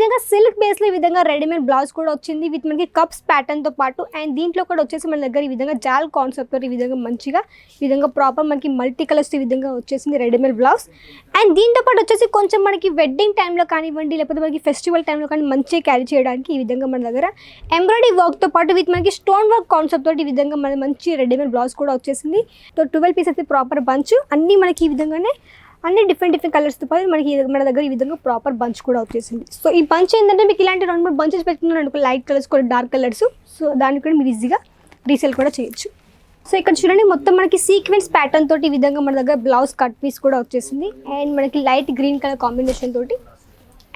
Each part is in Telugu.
విధంగా సిల్క్ బేస్ లో ఈ విధంగా రెడీమేడ్ బ్లౌజ్ కూడా వచ్చింది విత్ మనకి కప్స్ ప్యాటర్న్ తో పాటు. అండ్ దీంట్లో కూడా వచ్చేసి మన దగ్గర ఈ విధంగా జాల్ కాన్సెప్ట్ తో ఈ విధంగా మంచిగా ఈ విధంగా ప్రాపర్ మనకి మల్టీ కలర్స్ ఈ విధంగా వచ్చేసింది రెడీమేడ్ బ్లౌజ్. అండ్ దీంతో పాటు వచ్చేసి కొంచెం మనకి వెడ్డింగ్ టైంలో కానివ్వండి, లేకపోతే మనకి ఫెస్టివల్ టైంలో కానీ మంచిగా క్యారీ చేయడానికి ఈ విధంగా మన దగ్గర ఎంబ్రాయిడరీ వర్క్ తో పాటు విత్ మనకి స్టోన్ వర్క్ కాన్సెప్ట్ తోటి ఈ విధంగా మన మంచి రెడీమేడ్ బ్లౌజ్ కూడా వచ్చేసింది. 12 పీసెస్ ప్రాపర్ బంచ్ అన్ని మనకి ఈ విధంగానే అన్ని డిఫరెంట్ కలర్స్తో పాటు మనకి మన దగ్గర ఈ విధంగా ప్రాపర్ బంచ్ కూడా వచ్చేసింది. సో ఈ బంచ్ ఏంటంటే మీకు ఇలాంటి 2-3 బంచెస్ పెట్టుకున్నారు అనుకో, లైట్ కలర్స్ కూడా డార్క్ కలర్స్, సో దానికి కూడా మీరు ఈజీగా రీసేల్ కూడా చేయొచ్చు. సో ఇక్కడ చూడండి మొత్తం మనకి సీక్వెన్స్ ప్యాటర్న్ తోటి ఈ విధంగా మన దగ్గర బ్లౌజ్ కట్ పీస్ కూడా వచ్చేసింది. అండ్ మనకి లైట్ గ్రీన్ కలర్ కాంబినేషన్ తోటి.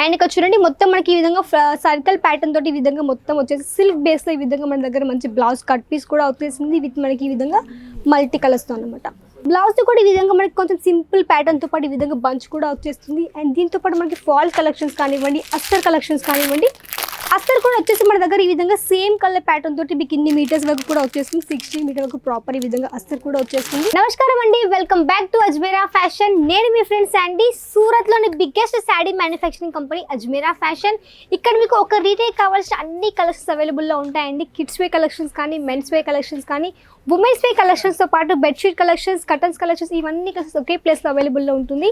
అండ్ ఇక్కడ చూడండి మొత్తం మనకి ఈ విధంగా సర్కిల్ ప్యాటర్న్ తోటి ఈ విధంగా మొత్తం వచ్చేసి సిల్క్ బేస్లో ఈ విధంగా మన దగ్గర మంచి బ్లౌజ్ కట్ పీస్ కూడా వచ్చేసింది విత్ మనకి ఈ విధంగా మల్టీ కలర్స్తో అనమాట. బ్లౌజ్ కూడా ఈ విధంగా మనకి కొంచెం సింపుల్ ప్యాటర్న్తో పాటు ఈ విధంగా బంచ్ కూడా వచ్చేస్తుంది. అండ్ దీంతో పాటు మనకి ఫాల్ కలెక్షన్స్ కానివ్వండి, అస్తర్ కలెక్షన్స్ కానివ్వండి, అస్తర్ కూడా వచ్చేసి మన దగ్గర ఈ విధంగా సేమ్ కలర్ ప్యాటర్న్ తోటి మీకు ఇన్ని మీటర్స్ వరకు కూడా వచ్చేస్తుంది, 60 మీటర్ వరకు ప్రాపర్ ఈ విధంగా అస్తర్ కూడా వచ్చేస్తుంది. నమస్కారం అండి, welcome back to Ajmera fashion. నేను మీ ఫ్రెండ్ శాండీ. సూరత్లోని biggest sari manufacturing company Ajmera fashion. ఇక్కడ మీకు ఒక రీటైల్ కావాల్సిన అన్ని కలెక్షన్స్ అవైలబుల్లో ఉంటాయండి. కిడ్స్ వే కలెక్షన్స్ కానీ, మెన్స్ వే కలెక్షన్స్ కానీ, ఉమెన్స్ వే కలెక్షన్స్తో పాటు బెడ్షీట్ కలెక్షన్స్, కర్టన్స్ కలెక్షన్స్, ఇవన్నీ కలెక్షన్స్ ఒకే ప్లేస్లో అవైలబుల్లో ఉంటుంది.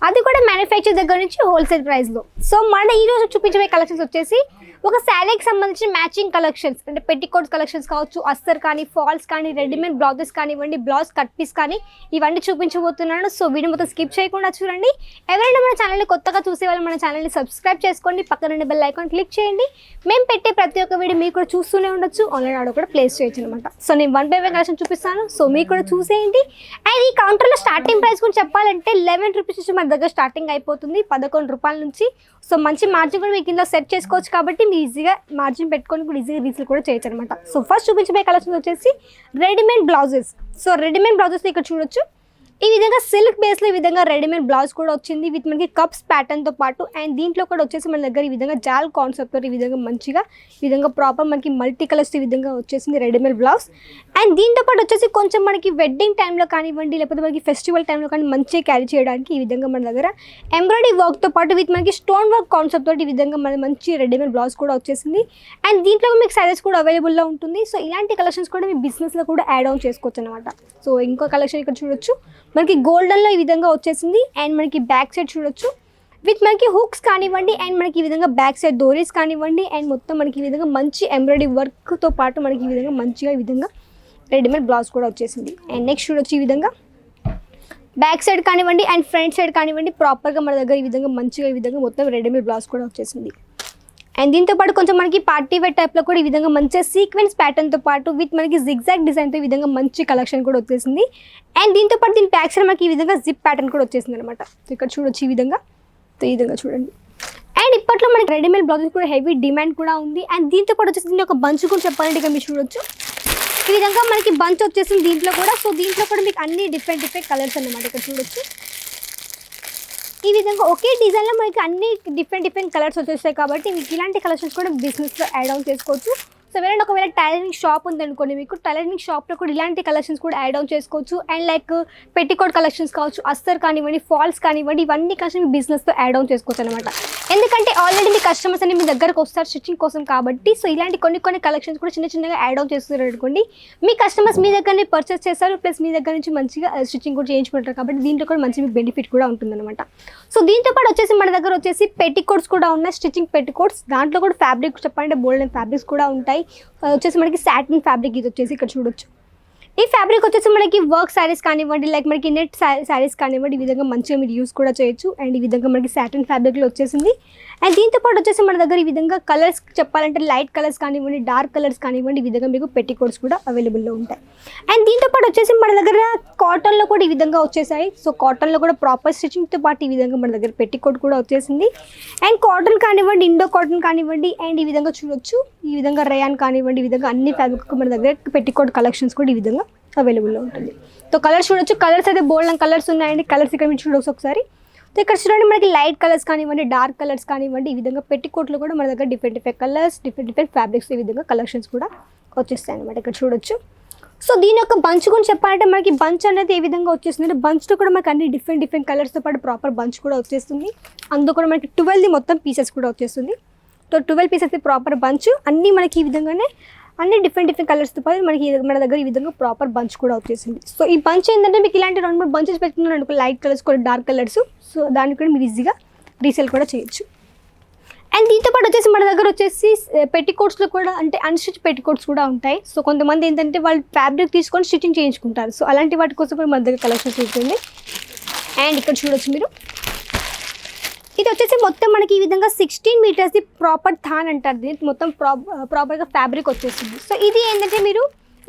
అది కూడా మ్యానుఫ్యాక్చర్ దగ్గర నుంచి హోల్సేల్ ప్రైస్లో. సో మన ఈరోజు చూపించే కలెక్షన్స్ వచ్చేసి ఒక శారీకి సంబంధించిన మ్యాచింగ్ కలెక్షన్స్, అంటే పెట్టికోట్ కలెక్షన్స్ కావచ్చు, అస్తర్ కానీ, ఫాల్స్ కానీ, రెడీమేడ్ బ్లౌజెస్ కానివ్వండి, బ్లౌజ్ కట్ పీస్ కానీ, ఇవన్నీ చూపించబోతున్నాను. సో వీడియో మొత్తం స్కిప్ చేయకుండా చూడండి. ఎవరైనా మన ఛానల్ని కొత్తగా చూసే వాళ్ళు మన ఛానల్ని సబ్స్క్రైబ్ చేసుకోండి, పక్కన బెల్ ఐకాన్ క్లిక్ చేయండి. మేము పెట్టే ప్రతి ఒక్క వీడియో మీరు కూడా చూస్తూనే ఉండొచ్చు, ఆన్లైన్ ఆర్డర్ కూడా ప్లేస్ చేయొచ్చు అనమాట. సో నేను 1 by 1 కలెక్షన్ చూపిస్తాను, సో మీరు కూడా చూసేయండి. అండ్ ఈ కౌంటర్లో స్టార్టింగ్ ప్రైస్ కూడా చెప్పాలంటే 11 రూపీస్ నుంచి మన దగ్గర స్టార్టింగ్ అయిపోతుంది, 11 రూపాయల నుంచి. సో మంచి మార్జిన్ కూడా మీకు కింద సెట్ చేసుకోవచ్చు కాబట్టి మీరు ఈజీగా మార్జిన్ పెట్టుకొని కూడా ఈజీగా రీసేల్ కూడా చేయొచ్చు అనమాట. సో ఫస్ట్ చూపించబోయే కలెక్షన్ వచ్చేసి readymade blouses. So readymade blouses ఇక్కడ చూడొచ్చు ఈ విధంగా సిల్క్ బేస్లో ఈ విధంగా రెడీమేడ్ బ్లౌజ్ కూడా వచ్చింది విత్ మనకి కప్స్ ప్యాటర్న్తో పాటు. అండ్ దీంట్లో కూడా వచ్చేసి మన దగ్గర ఈ విధంగా జాల్ కాన్సెప్ట్ ఈ విధంగా మంచిగా ఈ విధంగా ప్రాపర్ మనకి మల్టీ కలర్స్ ఈ విధంగా వచ్చేసింది రెడీమేడ్ బ్లౌజ్. అండ్ దీంతో పాటు వచ్చేసి కొంచెం మనకి వెడ్డింగ్ టైంలో కానివ్వండి, లేకపోతే మనకి ఫెస్టివల్ టైంలో కానీ మంచిగా క్యారీ చేయడానికి ఈ విధంగా మన దగ్గర ఎంబ్రాయిడరీ వర్క్తో పాటు విత్ మనకి స్టోన్ వర్క్ కాన్సెప్ట్ తోటి ఈ విధంగా మన మంచి రెడీమేడ్ బ్లౌజ్ కూడా వచ్చేసింది. అండ్ దీంట్లో మీకు సైజెస్ కూడా అవైలబుల్లో ఉంటుంది. సో ఇలాంటి కలెక్షన్స్ కూడా మీ బిజినెస్లో కూడా యాడ్ ఆన్ చేసుకోవచ్చు అనమాట. సో ఇంకో కలెక్షన్ ఇక్కడ చూడొచ్చు మనకి గోల్డెన్లో ఈ విధంగా వచ్చేసింది. అండ్ మనకి బ్యాక్ సైడ్ చూడొచ్చు విత్ మనకి హుక్స్ కానివ్వండి, అండ్ మనకి ఈ విధంగా బ్యాక్ సైడ్ డోరీస్ కానివ్వండి, అండ్ మొత్తం మనకి ఈ విధంగా మంచి ఎంబ్రాయిడరీ వర్క్తో పాటు మనకి ఈ విధంగా మంచిగా ఈ విధంగా రెడీమేడ్ బ్లౌజ్ కూడా వచ్చేసింది. అండ్ నెక్స్ట్ చూడొచ్చు ఈ విధంగా బ్యాక్ సైడ్ కానివ్వండి అండ్ ఫ్రంట్ సైడ్ కానివ్వండి ప్రాపర్గా మన దగ్గర ఈ విధంగా మంచిగా ఈ విధంగా మొత్తం రెడీమేడ్ బ్లౌజ్ కూడా వచ్చేసింది. అండ్ దీంతో పాటు కొంచెం మనకి పార్టీ వేర్ టైప్లో కూడా ఈ విధంగా మంచిగా సీక్వెన్స్ ప్యాటర్న్తో పాటు విత్ మనకి జిగ్జాగ్ డిజైన్తో ఈ విధంగా మంచి కలెక్షన్ కూడా వచ్చేసింది. అండ్ దీంతో పాటు దీని బ్యాక్ సైడ్ మనకి ఈ విధంగా జిప్ ప్యాటర్న్ కూడా వచ్చేసింది అనమాట. ఇక్కడ చూడొచ్చు ఈ విధంగా చూడండి. అండ్ ఇప్పట్లో మనకి రెడీమేడ్ బ్లౌజెస్ కూడా హెవీ డిమాండ్ కూడా ఉంది. అండ్ దీంతో పాటు వచ్చేసి దీని ఒక బంచ్ కూడా చెప్పాలంటే ఇక్కడ మీరు చూడొచ్చు ఈ విధంగా మనకి బంచ్ వచ్చేసింది దీంట్లో కూడా. సో దీంట్లో కూడా మీకు అన్ని డిఫరెంట్ కలర్స్ అన్నమాట. ఇక్కడ చూడొచ్చు ఈ విధంగా ఒకే డిజైన్లో మనకి అన్ని డిఫరెంట్ కలర్స్ వచ్చేస్తాయి కాబట్టి మీకు ఇలాంటి కలెక్షన్స్ కూడా బిజినెస్లో యాడ్ ఆన్ చేసుకోవచ్చు. సో వేరే ఒకవేళ టైలరింగ్ షాప్ ఉందనుకోండి, మీకు టైలరింగ్ షాప్లో కూడా ఇలాంటి కలెక్షన్స్ కూడా యాడ్ ఆన్ చేసుకోవచ్చు. అండ్ లైక్ పెట్టికోట్ కలెక్షన్స్ కావచ్చు, అస్తర్ కానివ్వండి, ఫాల్స్ కానివ్వండి, ఇవన్నీ కలెక్షన్ మీ బిజినెస్తో యాడ్ ఆన్ చేసుకోవచ్చు అనమాట. ఎందుకంటే ఆల్రెడీ మీ కస్టమర్స్ అన్ని మీ దగ్గరకు వస్తారు స్టిచ్చింగ్ కోసం కాబట్టి. సో ఇలాంటి కొన్ని కలెక్షన్స్ కూడా చిన్నగా యాడ్ ఆన్ చేస్తున్నారు అనుకోండి, మీ కస్టమర్స్ మీ దగ్గరనే పర్చేస్ చేస్తారు, ప్లస్ మీ దగ్గర నుంచి మంచిగా స్టిచ్చింగ్ కూడా చేయించుకుంటారు కాబట్టి దీంట్లో కూడా మంచి మీకు బెనిఫిట్ కూడా ఉంటుందన్నమాట. సో దీంతో పాటు వచ్చేసి మన దగ్గర వచ్చేసి పెట్టికోట్స్ కూడా ఉన్నాయి, స్టిచ్చింగ్ పెట్టికోట్స్. దాంట్లో కూడా ఫ్యాబ్రిక్ చెప్పాలంటే బోల్డెన్ ఫ్యాబ్రిక్స్ కూడా ఉంటాయి. వచ్చేసి మనకి సాటిన్ ఫ్యాబ్రిక్ ఇది వచ్చేసి ఇక్కడ చూడొచ్చు. ఈ ఫ్యాబ్రిక్ వచ్చేసి మనకి వర్క్ శారీస్ కానివ్వండి, లైక్ మనకి నెట్ శారీస్ కానివ్వండి, ఈ విధంగా మంచిగా మీరు యూస్ కూడా చేయొచ్చు. అండ్ ఈ విధంగా మనకి సాటిన్ ఫ్యాబ్రిక్లో వచ్చేసింది. అండ్ దీంతో పాటు వచ్చేసి మన దగ్గర ఈ విధంగా కలర్స్ చెప్పాలంటే లైట్ కలర్స్ కానివ్వండి, డార్క్ కలర్స్ కానివ్వండి, ఈ విధంగా మీకు పెట్టికోట్స్ కూడా అవైలబుల్లో ఉంటాయి. అండ్ దీంతో పాటు వచ్చేసి మన దగ్గర కాటన్లో కూడా ఈ విధంగా వచ్చేసాయి. సో కాటన్లో కూడా ప్రాపర్ స్టిచ్చింగ్తో పాటు ఈ విధంగా మన దగ్గర పెట్టికోట్ కూడా వచ్చేసింది. అండ్ కాటన్ కానివ్వండి, ఇండో కాటన్ కానివ్వండి, అండ్ ఈ విధంగా చూడొచ్చు ఈ విధంగా రేయాన్ కానివ్వండి, ఈ విధంగా అన్ని ఫ్యాబ్రిక్ మన దగ్గర పెట్టికోట్ కలెక్షన్స్ కూడా ఈ విధంగా అవైలబుల్లో ఉంటుంది. సో కలర్స్ చూడొచ్చు, కలర్స్ అయితే బోల్డ్ కలర్స్ ఉన్నాయండి. కలర్స్ ఇక్కడ మీరు చూడవచ్చు ఒకసారి. సో ఇక్కడ చూడండి మనకి లైట్ కలర్స్ కానివ్వండి, డార్క్ కలర్స్ కానివ్వండి, ఈ విధంగా పెట్టికోట్లో కూడా మన దగ్గర డిఫరెంట్ కలర్స్, డిఫరెంట్ ఫ్యాబ్రిక్స్ ఈ విధంగా కలెక్షన్స్ కూడా వచ్చేస్తాయి అనమాట. ఇక్కడ చూడొచ్చు. సో దీని యొక్క బంచ్ కూడా చెప్పాలంటే మనకి బంచ్ అనేది ఏ విధంగా వచ్చేస్తుంది, బంచ్తో కూడా మనకి అన్ని డిఫరెంట్ కలర్స్తో పాటు ప్రాపర్ బంచ్ కూడా వచ్చేస్తుంది. అందులో కూడా మనకి 12 మొత్తం పీసెస్ కూడా వచ్చేస్తుంది. సో 12 పీసెస్ ప్రాపర్ బంచ్ అన్నీ మనకి ఈ విధంగానే అన్ని డిఫరెంట్ కలర్స్తో పాటు మనకి మన దగ్గర ఈ విధంగా ప్రాపర్ బంచ్ కూడా వచ్చేసింది. సో ఈ బంచ్ ఏంటంటే మీకు ఇలాంటి 2-3 బంచెస్ పెట్టుకున్నారు అనుకో, లైట్ కలర్స్ కూడా డార్క్ కలర్స్, సో దాన్ని కూడా మీరు ఈజీగా రీసేల్ కూడా చేయొచ్చు. అండ్ దీంతో పాటు వచ్చేసి మన దగ్గర వచ్చేసి పెట్టికోట్స్లో కూడా అంటే అన్స్టిచ్ పెట్టికోట్స్ కూడా ఉంటాయి. సో కొంతమంది ఏంటంటే వాళ్ళు ఫ్యాబ్రిక్ తీసుకొని స్టిచ్చింగ్ చేయించుకుంటారు. సో అలాంటి వాటి కోసం కూడా మన దగ్గర కలెక్షన్స్ ఉంటుంది. అండ్ ఇక్కడ చూడొచ్చు మీరు, ఇది వచ్చేసి మొత్తం మనకి ఈ విధంగా 16 మీటర్స్ది ప్రాపర్ థాన్ అంటారు. దీనికి మొత్తం ప్రాపర్గా ఫ్యాబ్రిక్ వచ్చేస్తుంది. సో ఇది ఏంటంటే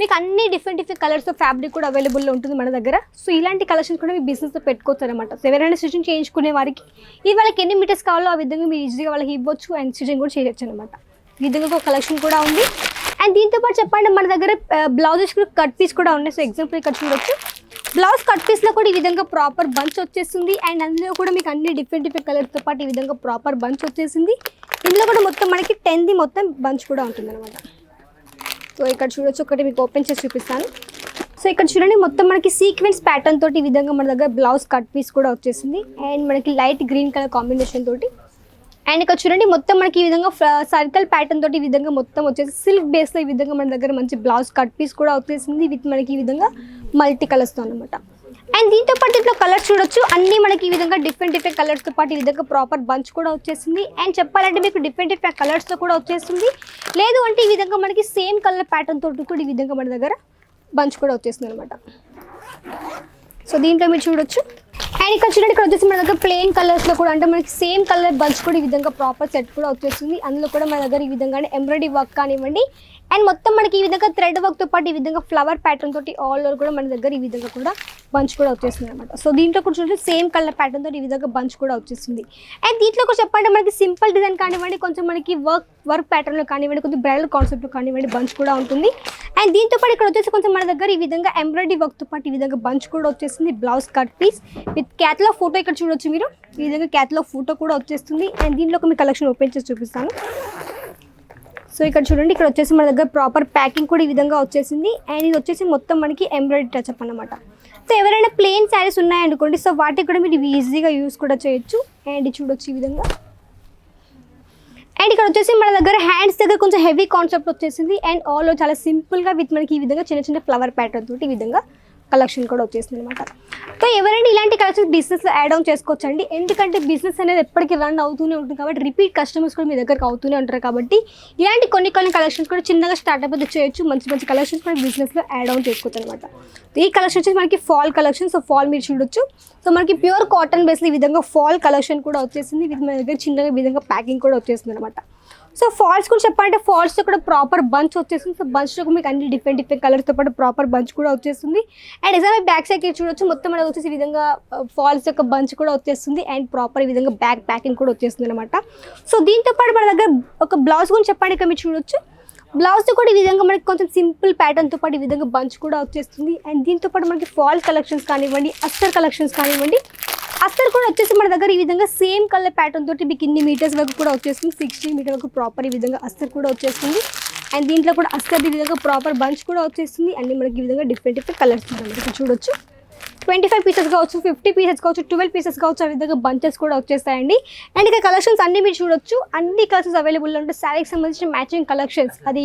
మీకు అన్ని డిఫరెంట్ కలర్స్తో ఫ్యాబ్రిక్ కూడా అవైలబుల్లో ఉంటుంది మన దగ్గర. సో ఇలాంటి కలెక్షన్స్ కూడా మీ బిజినెస్లో పెట్టుకోవచ్చు అనమాట. సో ఎవరైనా స్టిచ్చింగ్ చేయించుకునే వారికి ఇది వాళ్ళకి ఎన్ని మీటర్స్ కావాలో ఆ విధంగా మీరు ఈజీగా వాళ్ళకి ఇవ్వచ్చు అండ్ స్టిచ్చింగ్ కూడా చేయొచ్చు అనమాట. ఈ విధంగా ఒక కలెక్షన్ కూడా ఉంది. అండ్ దీంతో పాటు చెప్పండి మన దగ్గర బ్లౌజెస్ కూడా కట్ పీస్ కూడా ఉన్నాయి. సో ఎగ్జాంపుల్ ఇక్కడ చూడొచ్చు, బ్లౌజ్ కట్ పీస్లో కూడా ఈ విధంగా ప్రాపర్ బంచ్ వచ్చేస్తుంది. అండ్ అందులో కూడా మీకు అన్ని డిఫరెంట్ కలర్స్తో పాటు ఈ విధంగా ప్రాపర్ బంచ్ వచ్చేసింది. ఇందులో కూడా మొత్తం మనకి 10ది మొత్తం బంచ్ కూడా ఉంటుంది అనమాట. సో ఇక్కడ చూడొచ్చు, ఒకటి మీకు ఓపెన్ చేసి చూపిస్తాను. సో ఇక్కడ చూడండి, మొత్తం మనకి సీక్వెన్స్ ప్యాటర్న్ తోటి ఈ విధంగా మన దగ్గర బ్లౌజ్ కట్ పీస్ కూడా వచ్చేసింది. అండ్ మనకి లైట్ గ్రీన్ కలర్ కాంబినేషన్ తోటి. అండ్ ఇక్కడ చూడండి, మొత్తం మనకి ఈ విధంగా సర్కిల్ ప్యాటర్న్ తోటి ఈ విధంగా మొత్తం వచ్చేసి సిల్క్ బేస్లో ఈ విధంగా మన దగ్గర మంచి బ్లౌజ్ కట్ పీస్ కూడా వచ్చేసింది విత్ మనకి ఈ విధంగా మల్టీ కలర్స్తో అనమాట. అండ్ దీంతో పాటు దీంట్లో కలర్స్ చూడొచ్చు, అన్నీ మనకి ఈ విధంగా డిఫరెంట్ కలర్స్తో పాటు ఈ విధంగా ప్రాపర్ బంచ్ కూడా వచ్చేసింది. అండ్ చెప్పాలంటే మీకు డిఫరెంట్ కలర్స్తో కూడా వచ్చేస్తుంది. లేదు అంటే ఈ విధంగా మనకి సేమ్ కలర్ ప్యాటర్న్ తోటి కూడా ఈ విధంగా మన దగ్గర బంచ్ కూడా వచ్చేస్తుంది అనమాట. సో దీంట్లో మీరు చూడొచ్చు. అండ్ ఇక్కడ చూడండి, ఇక్కడ వచ్చేసి మన దగ్గర ప్లెయిన్ కలర్స్లో కూడా అంటే మనకి సేమ్ కలర్ బంచ్ కూడా ఈ విధంగా ప్రాపర్ సెట్ కూడా వచ్చేస్తుంది. అందులో కూడా మన దగ్గర ఈ విధంగానే ఎంబ్రాయిడరీ వర్క్ కానివ్వండి అండ్ మొత్తం మనకి ఈ విధంగా థ్రెడ్ వర్క్తో పాటు ఈ విధంగా ఫ్లవర్ ప్యాటర్న్ తోటి ఆల్ ఓవర్ కూడా మన దగ్గర ఈ విధంగా కూడా బంచ్ కూడా వచ్చేస్తుంది అనమాట. సో దీంట్లో కూడా చూడండి, సేమ్ కలర్ ప్యాటర్న్ తోటి ఈ విధంగా బంచ్ కూడా వచ్చేస్తుంది. అండ్ దీంట్లో కూడా చెప్పండి మనకి సింపుల్ డిజైన్ కానివ్వండి, కొంచెం మనకి వర్క్ ప్యాటర్న్లో కానివ్వండి, కొంచెం బ్రైడల్ కాన్సెప్ట్లో కానివ్వండి బంచ్ కూడా ఉంటుంది. అండ్ దీంతో పాటు ఇక్కడ వచ్చేసి కొంచెం మన దగ్గర ఈ విధంగా ఎంబ్రాయిడరీ వర్క్తో పాటు ఈ విధంగా బంచ్ కూడా వచ్చేస్తుంది. Blouse cut piece with catalogue photo ఇక్కడ చూడొచ్చు మీరు, ఈ విధంగా క్యాట్లాగ్ ఫోటో కూడా వచ్చేస్తుంది. అండ్ దీంట్లో మీ కలెక్షన్ ఓపెన్ చేసి చూపిస్తాను. సో ఇక్కడ చూడండి, ఇక్కడ వచ్చేసి మన దగ్గర ప్రాపర్ ప్యాకింగ్ కూడా ఈ విధంగా వచ్చేసింది. అండ్ ఇది వచ్చేసి మొత్తం మనకి ఎంబ్రాయిడరీ టచ్అప్ అనమాట. సో ఎవరైనా ప్లెయిన్ శారీస్ ఉన్నాయనుకోండి, సో వాటికి కూడా మీరు ఈజీగా యూస్ కూడా చేయొచ్చు. అండ్ చూడొచ్చు ఈ విధంగా. అండ్ ఇక్కడ వచ్చేసి మన దగ్గర హ్యాండ్స్ దగ్గర కొంచెం హెవీ కాన్సెప్ట్ వచ్చేసింది. అండ్ ఆల్ చాలా సింపుల్గా విత్ మనకి ఈ విధంగా చిన్న ఫ్లవర్ ప్యాటర్న్ తోటి ఈ విధంగా కలెక్షన్ కూడా వచ్చేసింది అనమాట. సో ఎవరైనా ఇలాంటి కలెక్షన్ బిజినెస్లో యాడ్ ఆన్ చేసుకోవచ్చండి. ఎందుకంటే బిజినెస్ అనేది ఎప్పటికీ రన్ అవుతూనే ఉంటుంది కాబట్టి రిపీట్ కస్టమర్స్ కూడా మీ దగ్గరకు అవుతూనే ఉంటారు కాబట్టి ఇలాంటి కొన్ని కలెక్షన్స్ కూడా చిన్నగా స్టార్ట్అప్ అయితే చేయొచ్చు. మంచి కలెక్షన్స్ కూడా బిజినెస్లో యాడ్ ఆన్ చేసుకోవచ్చు అనమాట. ఈ కలెక్షన్ వచ్చేసి మనకి ఫాల్ కలెక్షన్. సో ఫాల్ మీరు చూడొచ్చు. సో మనకి ప్యూర్ కాటన్ బేస్లో ఈ విధంగా ఫాల్ కలెక్షన్ కూడా వచ్చేసింది విత్ మన దగ్గర చిన్నగా ఈ విధంగా ప్యాకింగ్ కూడా వచ్చేసింది అనమాట. సో ఫాల్స్ కూడా చెప్పాలంటే ఫాల్స్తో కూడా ప్రాపర్ బంచ్ వచ్చేస్తుంది. సో బంచ్లో మీకు అన్ని డిఫరెంట్ కలర్స్తో పాటు ప్రాపర్ బంచ్ కూడా వచ్చేస్తుంది. అండ్ ఎగ్జాంపుల్ బ్యాక్ సైడ్ చూడొచ్చు, మొత్తం మనకు వచ్చేసి ఈ విధంగా ఫాల్స్ యొక్క బంచ్ కూడా వచ్చేస్తుంది. అండ్ ప్రాపర్ ఈ విధంగా బ్యాక్ ప్యాకింగ్ కూడా వచ్చేస్తుంది అనమాట. సో దీంతో పాటు మన దగ్గర ఒక బ్లౌజ్ కూడా చెప్పండి, ఇక్కడ మీరు చూడొచ్చు. బ్లౌజ్ కూడా ఈ విధంగా మనకి కొంచెం సింపుల్ ప్యాటర్న్తో పాటు ఈ విధంగా బంచ్ కూడా వచ్చేస్తుంది. అండ్ దీంతో పాటు మనకి ఫాల్ కలెక్షన్స్ కానివ్వండి, అస్తర్ కలెక్షన్స్ కానివ్వండి, అస్తర్ కూడా వచ్చేసి మన దగ్గర ఈ విధంగా సేమ్ కలర్ ప్యాటర్న్ తోటి మీకు ఇన్ని మీటర్స్ వరకు కూడా వచ్చేస్తుంది. 16 మీటర్ వరకు ప్రాపర్ ఈ విధంగా అస్తర్ కూడా వచ్చేస్తుంది. అండ్ దీంట్లో కూడా అస్తర్ ఈ విధంగా ప్రాపర్ బంచ్ కూడా వచ్చేస్తుంది. అన్ని మనకి ఈ విధంగా డిఫరెంట్ కలర్స్ ఉంటాయి. చూడొచ్చు, 25 పీసెస్ కావచ్చు, 50 పీసెస్ కావచ్చు, 12 పీసెస్ కావచ్చు, ఆ విధంగా బంచెస్ కూడా వచ్చేస్తాయండి. అండ్ ఇక కలెక్షన్స్ అన్నీ మీరు చూడొచ్చు. అన్ని కలర్స్ అవైలబుల్ ఉంటాయి. శారీకి సంబంధించిన మ్యాచింగ్ కలెక్షన్స్, అది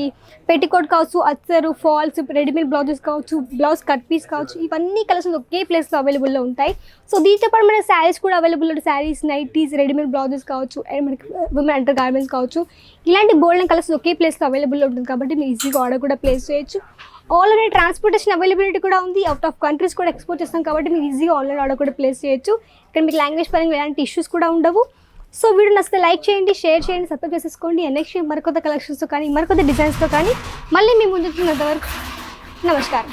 పెట్టికోట్ కావచ్చు, అత్తరు, ఫాల్స్, రెడీమేడ్ బ్లౌజెస్ కావచ్చు, బ్లౌజ్ కట్ పీస్ కావచ్చు, ఇవన్నీ కలెక్షన్స్ ఒకే ప్లేస్లో అవైలబుల్లో ఉంటాయి. సో దీంతో పాటు మన శారీస్ కూడా అవైలబుల్ ఉంటాయి. శారీస్, నైటీస్, రెడీమేడ్ బ్లౌజెస్ కావచ్చు, అండ్ మనకి ఉమెన్ అండర్ గార్మెంట్స్ కావచ్చు, ఇలాంటి బోల్డ్ కలర్స్ ఒకే ప్లేస్లో అవైలబుల్లో ఉంటుంది కాబట్టి మీరు ఈజీగా ఆర్డర్ కూడా ప్లేస్ చేయొచ్చు. ఆల్రెడీ ట్రాన్స్పోర్టేషన్ అవైలబిలిటీ కూడా ఉంది. అవుట్ ఆఫ్ కంట్రీస్ కూడా ఎక్స్పోర్ట్ చేస్తాం కాబట్టి మీరు ఈజీగా ఆన్లైన్ ఆర్డర్ కూడా ప్లేస్ చేయొచ్చు. ఇక్కడ మీకు లాంగ్వేజ్ పరంగా ఎలాంటి ఇష్యూస్ కూడా ఉండవు. సో వీడియో నచ్చితే లైక్ చేయండి, షేర్ చేయండి, సబ్స్క్రైబ్ చేసేసుకోండి. నెక్స్ట్ మరికొత్త కలెక్షన్స్తో కానీ మరికొత్త డిజైన్స్తో కానీ మళ్ళీ మీ ముందుకు ఉన్నంతవరకు నమస్కారం.